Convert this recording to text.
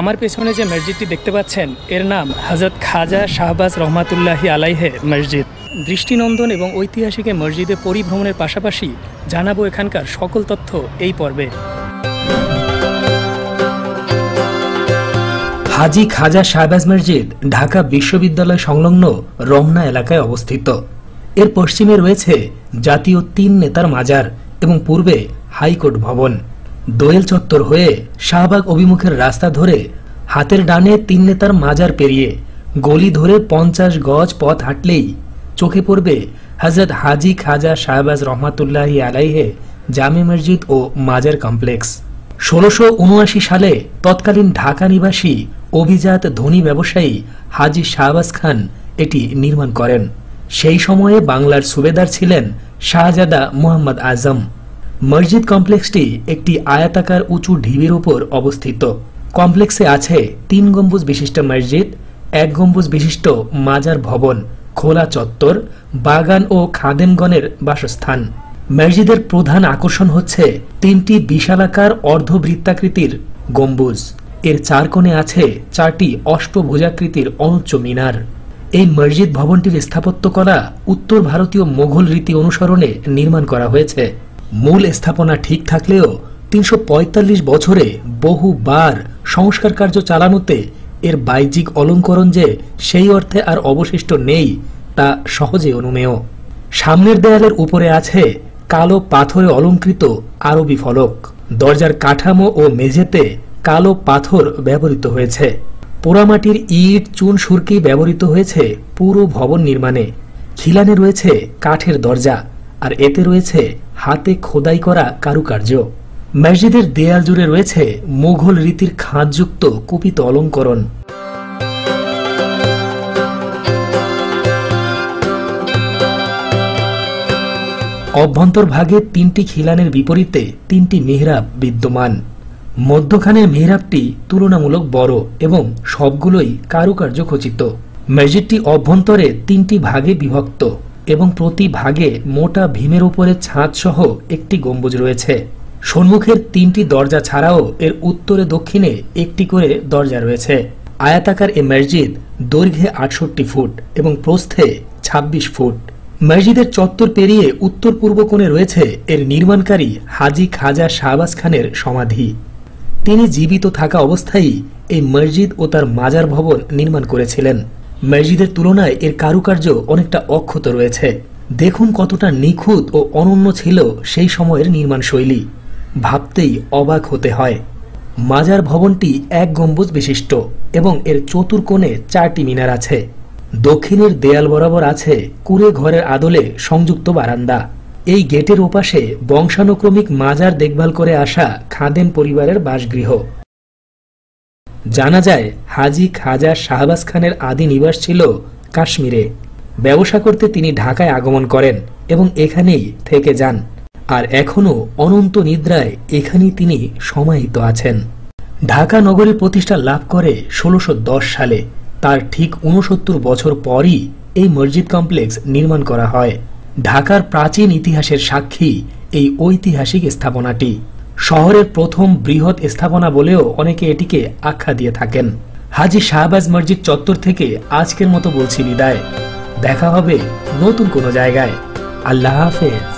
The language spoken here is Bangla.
আমার পেছনে যে মসজিদটি দেখতে পাচ্ছেন এর নাম হযরত খাজা শাহবাজ রহমাতুল্লাহি আলাইহে মসজিদ। দৃষ্টিনন্দন এবং ঐতিহাসিক মসজিদে পরিভ্রমণের পাশাপাশি জানাবো এখানকার সকল তথ্য এই পর্বে। হাজী খাজা শাহবাজ মসজিদ ঢাকা বিশ্ববিদ্যালয় সংলগ্ন রমনা এলাকায় অবস্থিত। এর পশ্চিমে রয়েছে জাতীয় ৩ নেতার মাজার এবং পূর্বে হাইকোর্ট ভবন। দোয়েল চত্বর হয়ে শাহবাগ অভিমুখের রাস্তা ধরে হাতের ডানে ৩ নেতার মাজার পেরিয়ে গলি ধরে ৫০ গজ পথ হাঁটলেই চোখে পড়বে হযরত হাজী খাজা শাহবাজ রহমাতুল্লাহি আলাইহে জামে মসজিদ ও মাজার কমপ্লেক্স। ১৬৭৯ সালে তৎকালীন ঢাকা নিবাসী অভিজাত ধনী ব্যবসায়ী হাজী শাহবাজ খান এটি নির্মাণ করেন। সেই সময়ে বাংলার সুবেদার ছিলেন শাহজাদা মুহাম্মদ আজম। মসজিদ কমপ্লেক্সটি একটি আয়তাকার উঁচু ঢিবির উপর অবস্থিত। কমপ্লেক্সে আছে ৩ গম্বুজ বিশিষ্ট মসজিদ, ১ গম্বুজ বিশিষ্ট মাজার ভবন, খোলা চত্বর, বাগান ও খাদেমগণের বাসস্থান। মসজিদের প্রধান আকর্ষণ হচ্ছে ৩টি বিশালাকার অর্ধবৃত্তাকৃতির গম্বুজ। এর ৪ কোণে আছে ৪টি অষ্টভুজাকৃতির অনুচ্চ মিনার। এই মসজিদ ভবনটির স্থাপত্যকলা উত্তর ভারতীয় মোঘল রীতি অনুসরণে নির্মাণ করা হয়েছে। মূল স্থাপনা ঠিক থাকলেও ৩৪৫ বছরে বহুবার সংস্কার কার্য চালানোতে এর বাহ্যিক অলঙ্করণ যে সেই অর্থে আর অবশিষ্ট নেই তা সহজে অনুমেয়। সামনের দেয়ালের উপরে আছে কালো পাথরে অলঙ্কৃত আরবি ফলক। দরজার কাঠামো ও মেঝেতে কালো পাথর ব্যবহৃত হয়েছে। পোড়ামাটির ইট চুন সুরকি ব্যবহৃত হয়েছে পুরো ভবন নির্মাণে। খিলানে রয়েছে কাঠের দরজা আর এতে রয়েছে হাতে খোদাই করা কারুকার্য। মসজিদের দেয়াল জুড়ে রয়েছে মুঘল রীতির খাঁজযুক্ত কুপিত অলঙ্করণ। অভ্যন্তর ভাগে ৩টি খিলানের বিপরীতে ৩টি মিহরাব বিদ্যমান। মধ্যখানের মিহরাবটি তুলনামূলক বড় এবং সবগুলোই কারুকার্য খচিত। মসজিদটি অভ্যন্তরে ৩টি ভাগে বিভক্ত এবং প্রতি ভাগে মোটা ভীমের উপরে ছাদ সহ একটি গম্বুজ রয়েছে। সম্মুখের ৩টি দরজা ছাড়াও এর উত্তরে দক্ষিণে একটি করে দরজা রয়েছে। আয়াতাকার এ মসজিদ দৈর্ঘ্যে ৬৮ ফুট এবং প্রস্থে ২৬ ফুট। মসজিদের চত্বর পেরিয়ে উত্তর পূর্ব কোণে রয়েছে এর নির্মাণকারী হাজী খাজা শাহবাজ খানের সমাধি। তিনি জীবিত থাকা অবস্থায় এই মসজিদ ও তার মাজার ভবন নির্মাণ করেছিলেন। মসজিদের তুলনায় এর কারুকার্য অনেকটা অক্ষত রয়েছে। দেখুন কতটা নিখুঁত ও অনন্য ছিল সেই সময়ের নির্মাণ শৈলী, ভাবতেই অবাক হতে হয়। মাজার ভবনটি ১ গম্বুজ বিশিষ্ট এবং এর চতুর্কোণে ৪টি মিনার আছে। দক্ষিণের দেয়াল বরাবর আছে কুঁড়ে ঘরের আদলে সংযুক্ত বারান্দা। এই গেটের ওপাশে বংশানুক্রমিক মাজার দেখভাল করে আসা খাদেম পরিবারের বাসগৃহ। জানা যায় হাজী খাজা শাহবাজ খানের আদি নিবাস ছিল কাশ্মীরে। ব্যবসা করতে তিনি ঢাকায় আগমন করেন এবং এখানেই থেকে যান, আর এখনো অনন্ত নিদ্রায় এখানেই তিনি সমাহিত আছেন। ঢাকা নগরী প্রতিষ্ঠা লাভ করে ১৬১০ সালে। তার ঠিক ৬৯ বছর পরই এই মসজিদ কমপ্লেক্স নির্মাণ করা হয়। ঢাকার প্রাচীন ইতিহাসের সাক্ষী এই ঐতিহাসিক স্থাপনাটি। শহরের প্রথম বৃহৎ স্থাপনা বলেও অনেকে এটিকে আখ্যা দিয়ে থাকেন। হাজী শাহবাজ মসজিদ চত্বর থেকে আজকের মতো বলছি বিদায়। দেখা হবে নতুন কোনো জায়গায়। আল্লাহ হাফেজ।